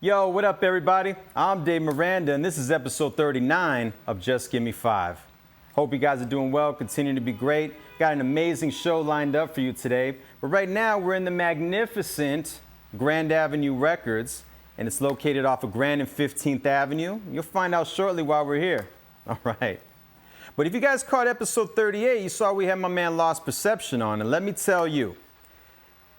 Yo, what up, everybody? I'm Dave Miranda, and this is episode 39 of Just Give Me 5. Hope you guys are doing well, continue to be great. Got an amazing show lined up for you today. But right now, we're in the magnificent Grand Avenue Records, and it's located off of Grand and 15th Avenue. You'll find out shortly while we're here. All right. But if you guys caught episode 38, you saw we had my man Lost Perception on, and let me tell you,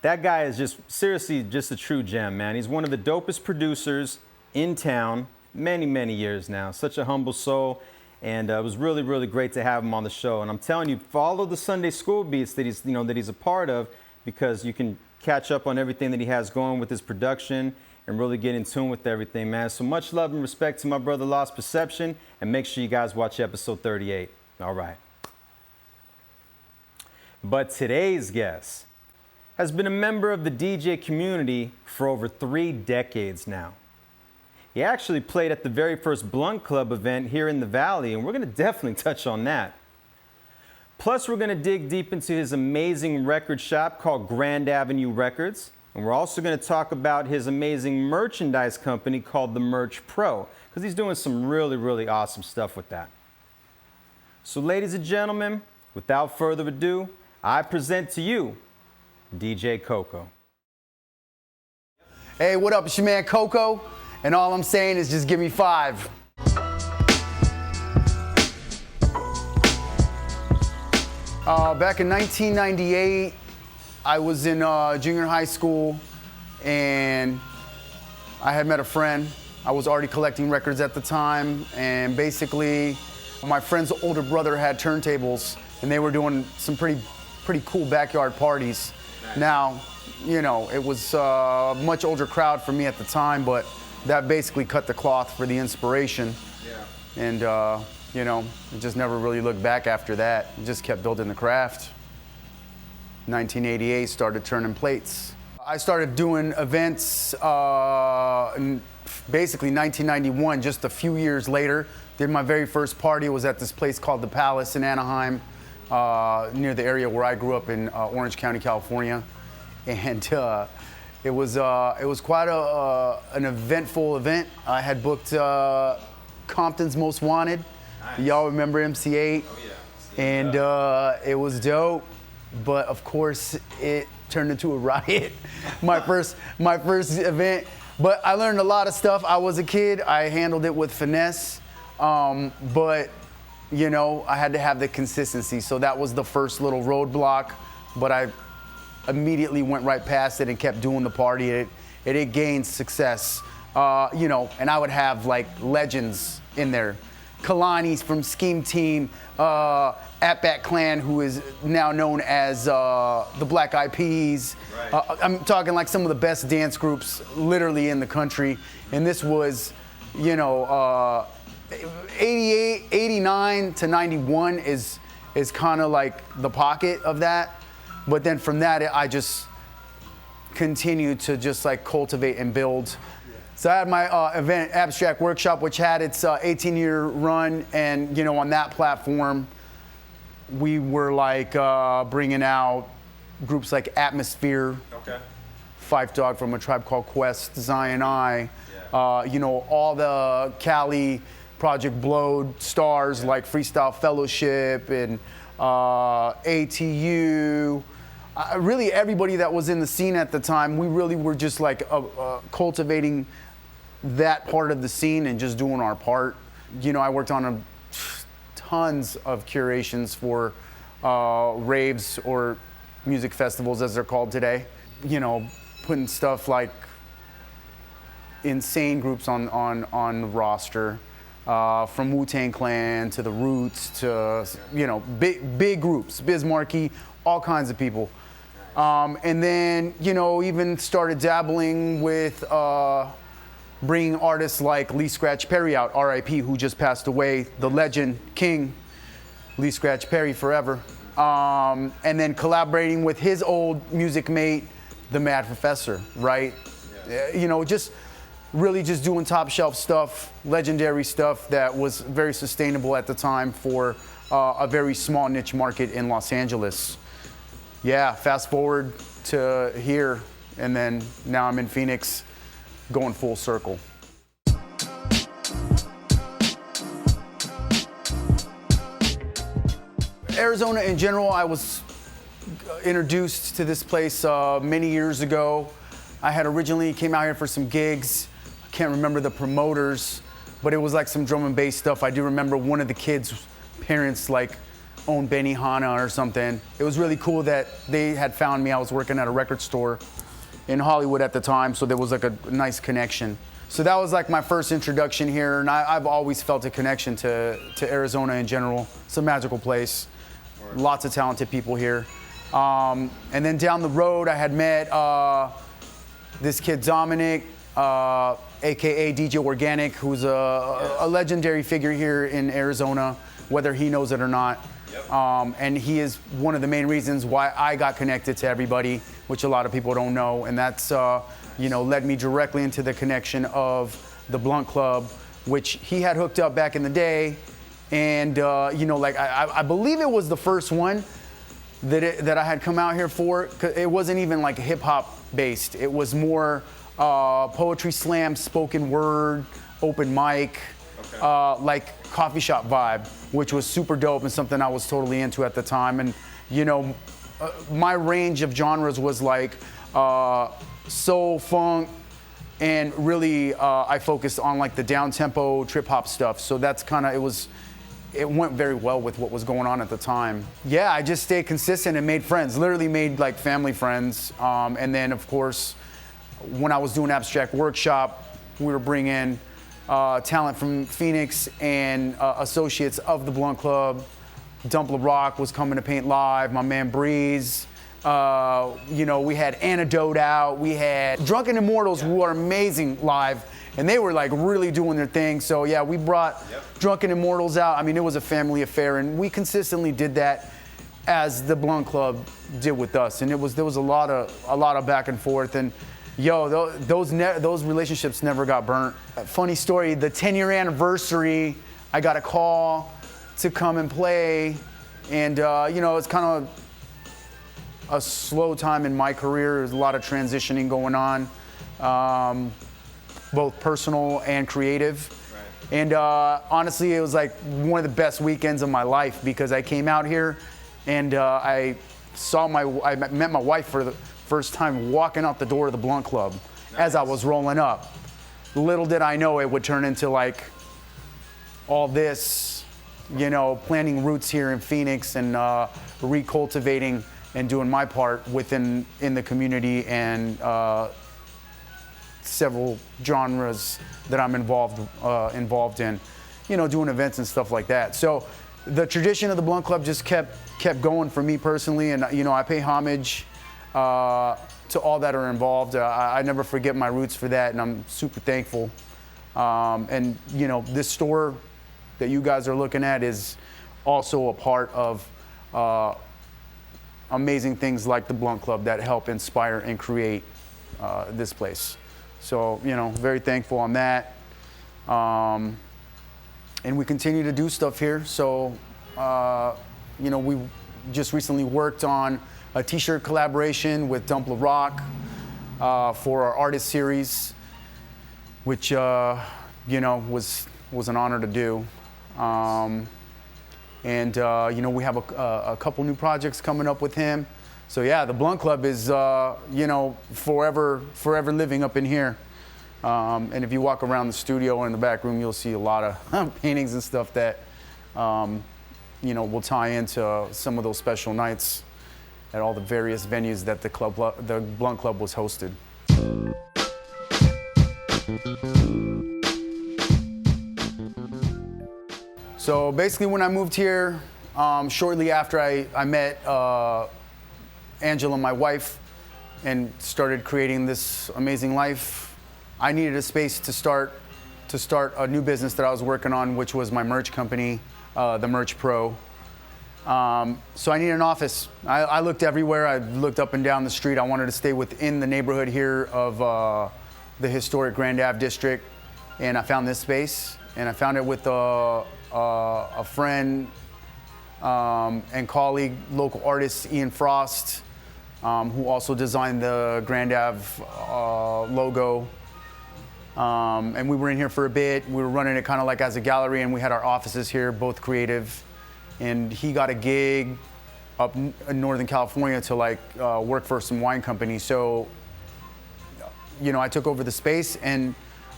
that guy is seriously just a true gem, man. He's one of the dopest producers in town, many years now. Such a humble soul, and it was really great to have him on the show. And I'm telling you, follow the Sunday School beats that he's a part of, because you can catch up on everything that he has going with his production and really get in tune with everything, man. So much love and respect to my brother Lost Perception, and make sure you guys watch episode 38. All right. But today's guest has been a member of the DJ community for over 3 decades now. He actually played at the very first Blunt Club event here in the Valley, and we're gonna definitely touch on that. Plus, we're gonna dig deep into his amazing record shop called Grand Avenue Records, and we're also gonna talk about his amazing merchandise company called the Merch Pro, because he's doing some really awesome stuff with that. So ladies and gentlemen, without further ado, I present to you DJ Cocoe. Hey, what up? It's your man Cocoe, and all I'm saying is just give me 5. Back in 1998, I was in junior high school, and I had met a friend. I was already collecting records at the time, and basically, my friend's older brother had turntables, and they were doing some pretty cool backyard parties. Now, you know, it was a much older crowd for me at the time, but that basically cut the cloth for the inspiration. Yeah. And, you know, I just never really looked back after that. I just kept building the craft. 1988, started turning plates. I started doing events in basically 1991, just a few years later. Did my very first party. It was at this place called the Palace in Anaheim, near the area where I grew up in Orange County, California, and it was quite an eventful event. I had booked Compton's Most Wanted. Nice. Y'all remember MC8? Oh yeah. And it was dope, but of course it turned into a riot. my first event, but I learned a lot of stuff. I was a kid. I handled it with finesse, but you know, I had to have the consistency. So that was the first little roadblock, but I immediately went right past it and kept doing the party. It gained success, you know, and I would have like legends in there. Kalani's from Scheme Team, At Bat Clan, who is now known as the Black Eyed Peas. Right. I'm talking like some of the best dance groups literally in the country. And this was, you know, 88, 89 to 91 is kind of like the pocket of that. But then from that, I just continued to just like cultivate and build. So I had my event, Abstract Workshop, which had its 18-year run. And, you know, on that platform, we were like bringing out groups like Atmosphere, okay, Phife Dawg from A Tribe Called Quest, Zion I, yeah, you know, all the Cali Project Blowed stars, yeah, like Freestyle Fellowship and ATU. Really everybody that was in the scene at the time, we really were just like cultivating that part of the scene and just doing our part. You know, I worked on tons of curations for raves or music festivals as they're called today. You know, putting stuff like insane groups on the roster. From Wu-Tang Clan to the Roots to, you know, big groups, Biz Markie, all kinds of people. And then, you know, even started dabbling with bringing artists like Lee Scratch Perry out, R.I.P., who just passed away, the legend, King, Lee Scratch Perry forever. And then collaborating with his old music mate, the Mad Professor, right? Yeah. You know, just really just doing top shelf stuff, legendary stuff that was very sustainable at the time for a very small niche market in Los Angeles. Yeah, fast forward to here, and then now I'm in Phoenix going full circle. Arizona in general, I was introduced to this place many years ago. I had originally came out here for some gigs. I can't remember the promoters, but it was like some drum and bass stuff. I do remember one of the kids' parents like owned Benihana or something. It was really cool that they had found me. I was working at a record store in Hollywood at the time, so there was like a nice connection. So that was like my first introduction here, and I've always felt a connection to Arizona in general. It's a magical place. Lots of talented people here. And then down the road, I had met this kid Dominic, AKA DJ Organic, who's a legendary figure here in Arizona, whether he knows it or not. Yep. And he is one of the main reasons why I got connected to everybody, which a lot of people don't know. And that's, led me directly into the connection of the Blunt Club, which he had hooked up back in the day. And, I believe it was the first one that I had come out here for. 'Cause it wasn't even like hip hop based. It was more poetry slam, spoken word, open mic, like coffee shop vibe, which was super dope and something I was totally into at the time. And, my range of genres was like soul, funk, and really I focused on like the down tempo trip hop stuff. So that's kind of, it went very well with what was going on at the time. Yeah, I just stayed consistent and made friends, literally made like family friends. And then of course, when I was doing Abstract Workshop, we were bringing talent from Phoenix and associates of the Blunt Club. Dump Rock was coming to paint live, my man Breeze. We had Antidote out, we had Drunken Immortals, who are amazing live. And they were like really doing their thing. So yeah, we brought Drunken Immortals out. I mean, it was a family affair, and we consistently did that as the Blunt Club did with us. And there was a lot of back and forth. And those relationships never got burnt. Funny story: the 10-year anniversary, I got a call to come and play, and it's kind of a slow time in my career. There's a lot of transitioning going on. Both personal and creative. Right. And honestly, it was like one of the best weekends of my life because I came out here and I met my wife for the first time walking out the door of the Blunt Club as I was rolling up. Little did I know it would turn into like all this, planting roots here in Phoenix and recultivating and doing my part in the community and several genres that I'm involved in, doing events and stuff like that. So the tradition of the Blunt Club just kept going for me personally, and I pay homage to all that are involved. I never forget my roots for that, and I'm super thankful. And this store that you guys are looking at is also a part of amazing things like the Blunt Club that help inspire and create this place. So, very thankful on that. And we continue to do stuff here. So, we just recently worked on a t-shirt collaboration with Dump Rock for our artist series, which, was an honor to do. And we have a couple new projects coming up with him. So yeah, the Blunt Club is, forever living up in here. And if you walk around the studio or in the back room, you'll see a lot of paintings and stuff that, will tie into some of those special nights at all the various venues that the Blunt Club was hosted. So basically when I moved here, shortly after I met Angela, my wife, and started creating this amazing life, I needed a space to start a new business that I was working on, which was my merch company, the Merch Pro. So I needed an office. I looked everywhere. I looked up and down the street. I wanted to stay within the neighborhood here of the historic Grand Ave district, and I found this space. And I found it with a friend and colleague, local artist Ian Frost, who also designed the Grand Ave logo. And we were in here for a bit. We were running it kind of like as a gallery, and we had our offices here, both creative. And he got a gig up in Northern California to like work for some wine company. So, you know, I took over the space, and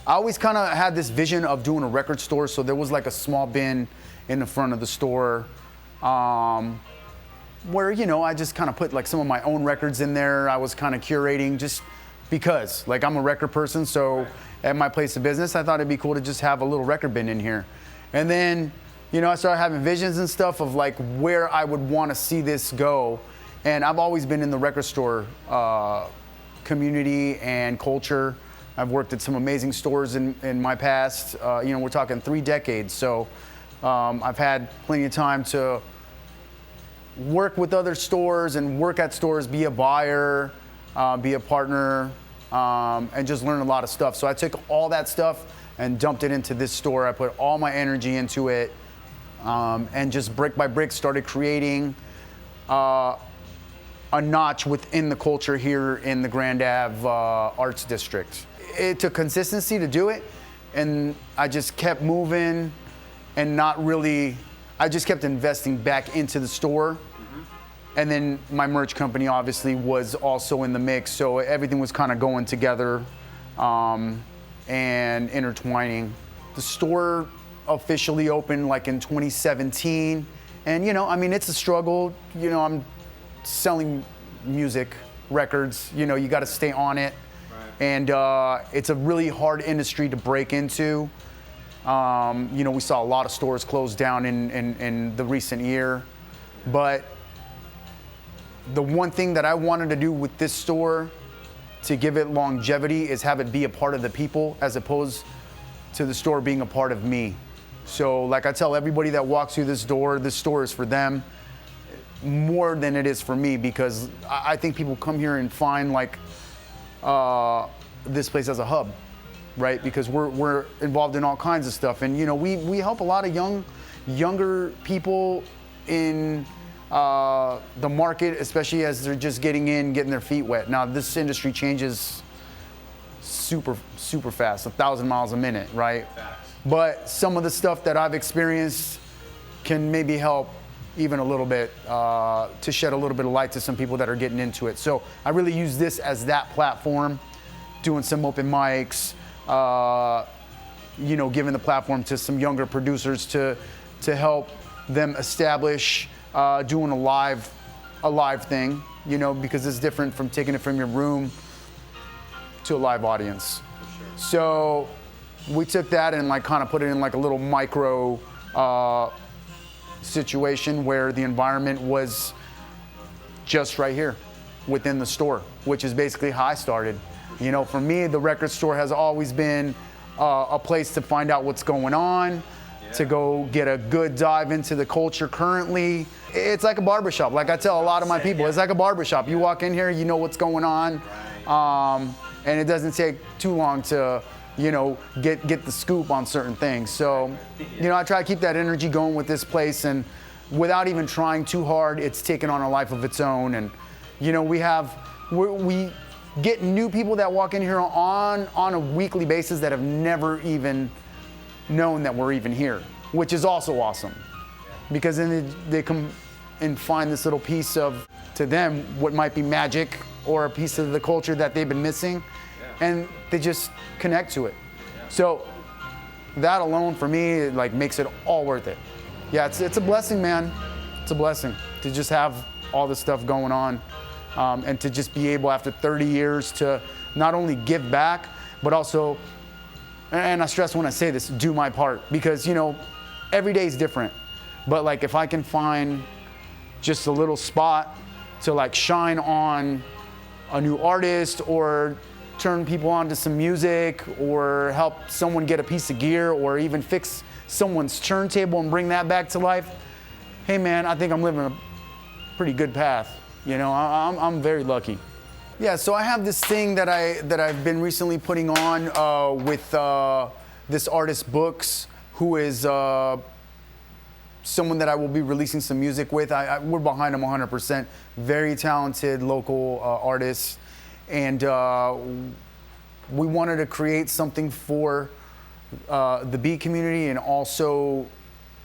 I always kind of had this vision of doing a record store. So there was like a small bin in the front of the store where, you know, I just kind of put like some of my own records in there. I was kind of curating just because, like, I'm a record person. So at my place of business, I thought it'd be cool to just have a little record bin in here. And then, you know, I started having visions and stuff of like where I would want to see this go. And I've always been in the record store community and culture. I've worked at some amazing stores in my past. You know, we're talking 3 decades. So I've had plenty of time to work with other stores and work at stores, be a buyer, be a partner, and just learn a lot of stuff. So I took all that stuff and dumped it into this store. I put all my energy into it, and just brick by brick started creating a notch within the culture here in the Grand Ave Arts District. It took consistency to do it, and I just kept moving and I just kept investing back into the store. And then my merch company obviously was also in the mix, so everything was kind of going together and intertwining. The store officially opened like in 2017, and you know, I mean, it's a struggle. You know, I'm selling music, records. You know, you got to stay on it, and it's a really hard industry to break into. You know, we saw a lot of stores close down in the recent year, but the one thing that I wanted to do with this store to give it longevity is have it be a part of the people as opposed to the store being a part of me. So like I tell everybody that walks through this store is for them more than it is for me, because I think people come here and find like this place as a hub, right? Because we're involved in all kinds of stuff. And you know, we help a lot of younger people in the market, especially as they're just getting their feet wet. Now, this industry changes super fast, 1,000 miles a minute, right? Facts. But some of the stuff that I've experienced can maybe help even a little bit to shed a little bit of light to some people that are getting into it. So I really use this as that platform, doing some open mics, you know, giving the platform to some younger producers to help them establish doing a live thing, you know, because it's different from taking it from your room to a live audience. Sure. So we took that and like kind of put it in like a little micro situation where the environment was just right here within the store, which is basically how I started. You know, for me, the record store has always been a place to find out what's going on, to go get a good dive into the culture currently. It's like a barbershop. Like I tell a lot of my people, it's like a barbershop. You walk in here, you know what's going on. And it doesn't take too long to, you know, get the scoop on certain things. So, you know, I try to keep that energy going with this place, and without even trying too hard, it's taken on a life of its own. And, you know, we get new people that walk in here on a weekly basis that have never even known that we're even here, which is also awesome, because then they come and find this little piece of, to them, what might be magic or a piece of the culture that they've been missing, and they just connect to it. So that alone for me, like, makes it all worth it. Yeah, it's a blessing, man. It's a blessing to just have all this stuff going on, and to just be able, after 30 years, to not only give back, but also, and I stress when I say this, do my part, because, you know, every day is different. But like, if I can find just a little spot to like shine on a new artist, or turn people on to some music, or help someone get a piece of gear, or even fix someone's turntable and bring that back to life, hey man, I think I'm living a pretty good path. You know, I'm very lucky. Yeah, so I have this thing that I've been recently putting on with this artist Books, who is someone that I will be releasing some music with. We're behind him 100%. Very talented local artist, and we wanted to create something for the beat community and also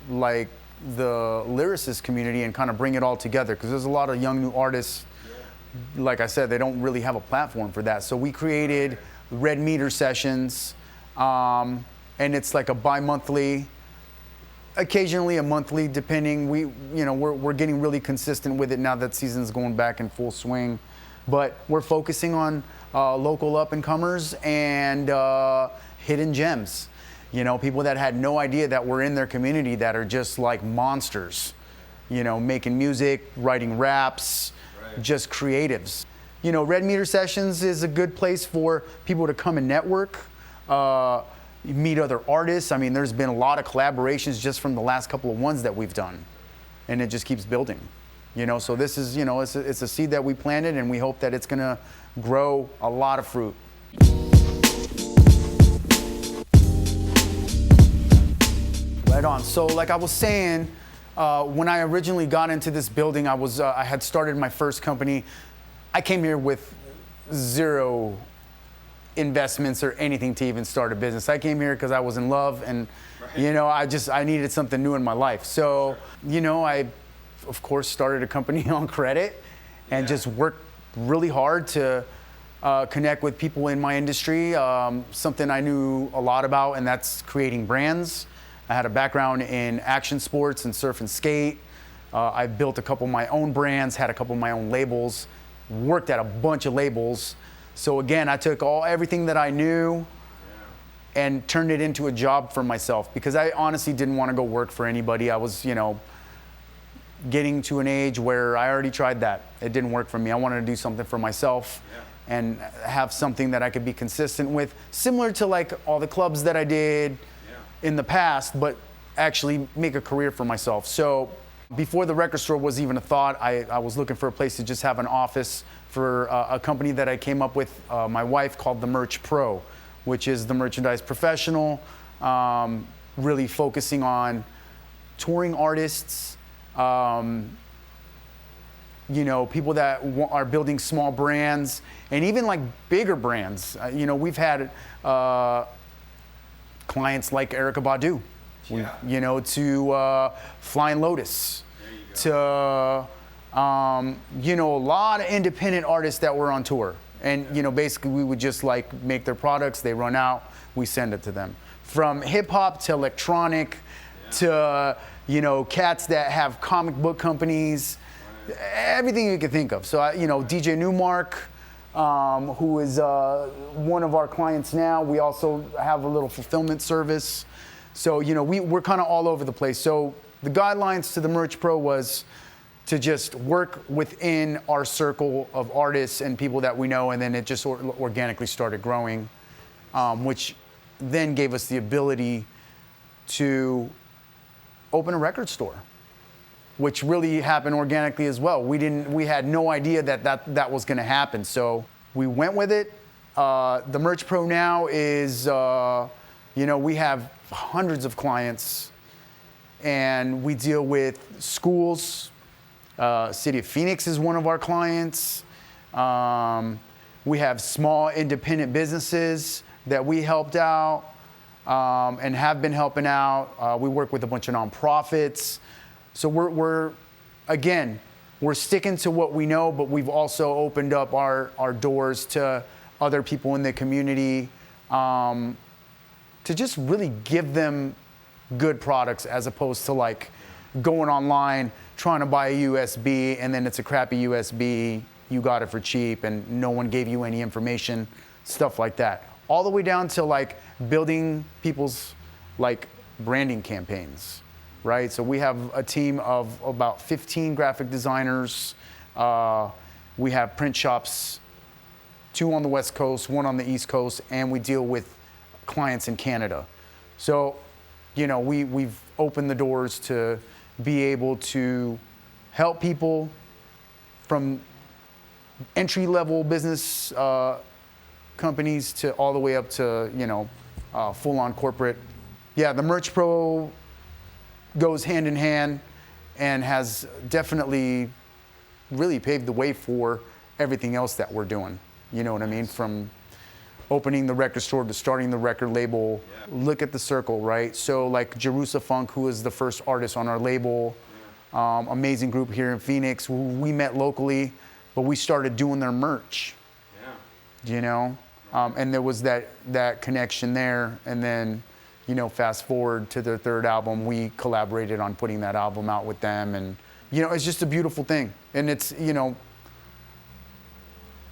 like the lyricist community and kind of bring it all together, because there's a lot of young new artists, like I said, they don't really have a platform for that. So we created Red Meter Sessions, and it's like a bi-monthly, occasionally a monthly, depending. We're getting really consistent with it now that season's going back in full swing. But we're focusing on local up-and-comers and hidden gems. People that had no idea that we're in their community that are just like monsters, making music, writing raps, just creatives. Red Meter Sessions is a good place for people to come and network, meet other artists. I mean, there's been a lot of collaborations just from the last couple of ones that we've done, and it just keeps building. So this is, it's a seed that we planted, and we hope that it's gonna grow a lot of fruit. Right on. So like I was saying, when I originally got into this building, I had started my first company. I came here with zero investments or anything to even start a business. I came here because I was in love, and I needed something new in my life. So I of course started a company on credit and just worked really hard to connect with people in my industry, something I knew a lot about, and that's creating brands. I had a background in action sports and surf and skate. I built a couple of my own brands, had a couple of my own labels, worked at a bunch of labels. So again, I took everything that I knew and turned it into a job for myself, because I honestly didn't want to go work for anybody. I was, getting to an age where I already tried that. It didn't work for me. I wanted to do something for myself and have something that I could be consistent with, similar to like all the clubs that I did in the past, but actually make a career for myself. So before the record store was even a thought, I was looking for a place to just have an office for a company that I came up with, my wife, called the Merch Pro, which is the merchandise professional, really focusing on touring artists, people that are building small brands and even like bigger brands. We've had clients like Erykah Badu, to Flying Lotus, to a lot of independent artists that were on tour. And basically we would just like make their products, they run out, we send it to them. From hip hop to electronic to cats that have comic book companies, everything you can think of. So DJ Newmark, who is one of our clients now. We also have a little fulfillment service. So, we're kind of all over the place. So the guidelines to the Merch Pro was to just work within our circle of artists and people that we know, and then it just organically started growing, which then gave us the ability to open a record store, which really happened organically as well. We had no idea that was gonna happen. So we went with it. The Merch Pro now is, we have hundreds of clients, and we deal with schools. City of Phoenix is one of our clients. We have small independent businesses that we helped out and have been helping out. We work with a bunch of nonprofits. So we're sticking to what we know, but we've also opened up our doors to other people in the community to just really give them good products, as opposed to like going online, trying to buy a USB, and then it's a crappy USB, you got it for cheap, and no one gave you any information, stuff like that. All the way down to like building people's like branding campaigns, right? So we have a team of about 15 graphic designers. We have print shops, 2 on the West Coast, 1 on the East Coast, and we deal with clients in Canada. So, we've opened the doors to be able to help people from entry-level business companies to all the way up to, full-on corporate. Yeah, the Merch Pro goes hand in hand and has definitely really paved the way for everything else that we're doing. You know what I mean? From opening the record store to starting the record label. Look at the circle, right? So like Jerusa Funk, who is the first artist on our label, amazing group here in Phoenix. We met locally, but we started doing their merch. You know, and there was that connection there, and then, you know, fast forward to their third album, we collaborated on putting that album out with them, and you know, it's just a beautiful thing, and it's, you know,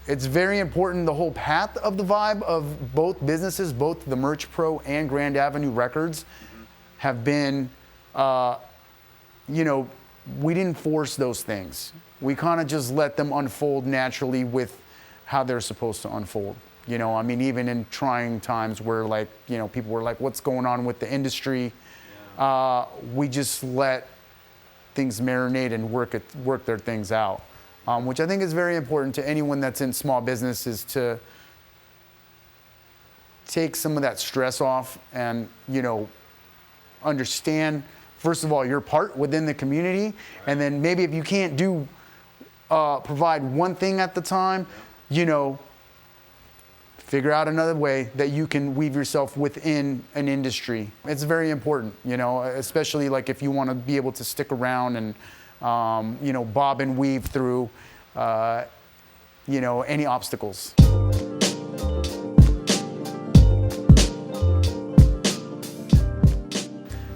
it's very important. The whole path of the vibe of both businesses, both the Merch Pro and Grand Avenue Records, have been, you know, we didn't force those things. We kind of just let them unfold naturally with how they're supposed to unfold. You know, I mean, even in trying times where, like, you know, people were like, what's going on with the industry? We just let things marinate and work their things out, which I think is very important to anyone that's in small business, is to take some of that stress off and, you know, understand, first of all, your part within the community. And then maybe if you can't provide one thing at the time, you know, figure out another way that you can weave yourself within an industry. It's very important, you know, especially like if you want to be able to stick around and, you know, bob and weave through, you know, any obstacles.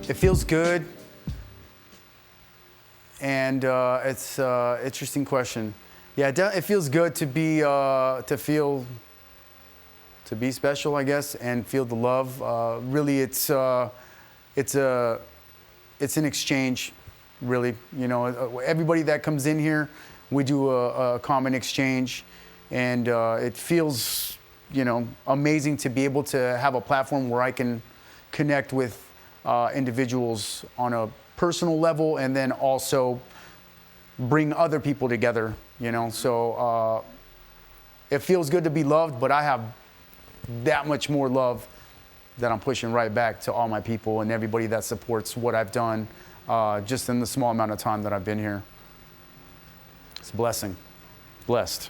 It feels good, and it's an interesting question. Yeah, it feels good to be special, I guess, and feel the love. Really, it's an exchange, really. You know, everybody that comes in here, we do a common exchange, and it feels, you know, amazing to be able to have a platform where I can connect with individuals on a personal level, and then also bring other people together, you know. So it feels good to be loved, but I have that much more love that I'm pushing right back to all my people and everybody that supports what I've done just in the small amount of time that I've been here. It's a blessing. Blessed.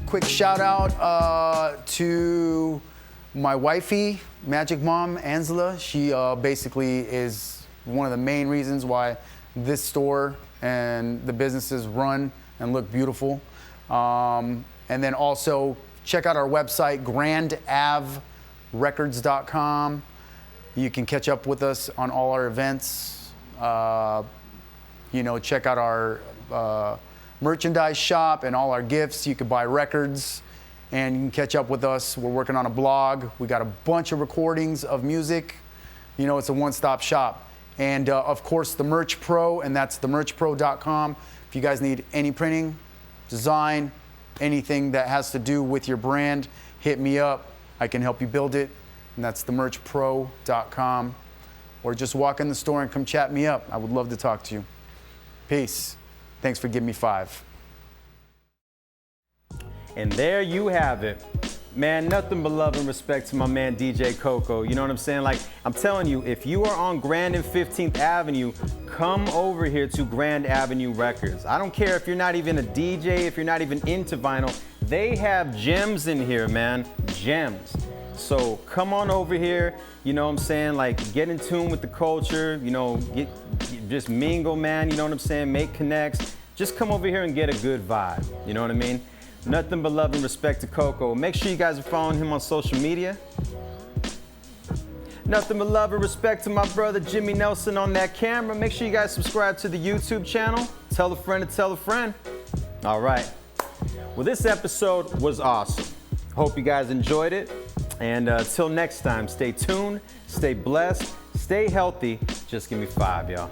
Quick shout out to my wifey, Magic Mom, Angela. She basically is one of the main reasons why this store and the businesses run and look beautiful. And then also check out our website, grandavrecords.com. You can catch up with us on all our events. You know, check out our merchandise shop and all our gifts. You can buy records and you can catch up with us. We're working on a blog. We got a bunch of recordings of music. You know, it's a one-stop shop. And of course, the Merch Pro, and that's themerchpro.com. If you guys need any printing, design, anything that has to do with your brand, hit me up. I can help you build it. And that's themerchpro.com. Or just walk in the store and come chat me up. I would love to talk to you. Peace. Thanks for giving me 5. And there you have it. Man, nothing but love and respect to my man DJ Cocoe. You know what I'm saying? Like, I'm telling you, if you are on Grand and 15th Avenue, come over here to Grand Avenue Records. I don't care if you're not even a DJ, if you're not even into vinyl. They have gems in here, man. Gems. So come on over here, you know what I'm saying? Like, get in tune with the culture, you know, just mingle, man, you know what I'm saying? Make connects. Just come over here and get a good vibe, you know what I mean? Nothing but love and respect to Cocoe. Make sure you guys are following him on social media. Nothing but love and respect to my brother Jimmy Nelson on that camera. Make sure you guys subscribe to the YouTube channel. Tell a friend to tell a friend. All right. Well, this episode was awesome. Hope you guys enjoyed it. And till next time, stay tuned, stay blessed, stay healthy. Just give me 5, y'all.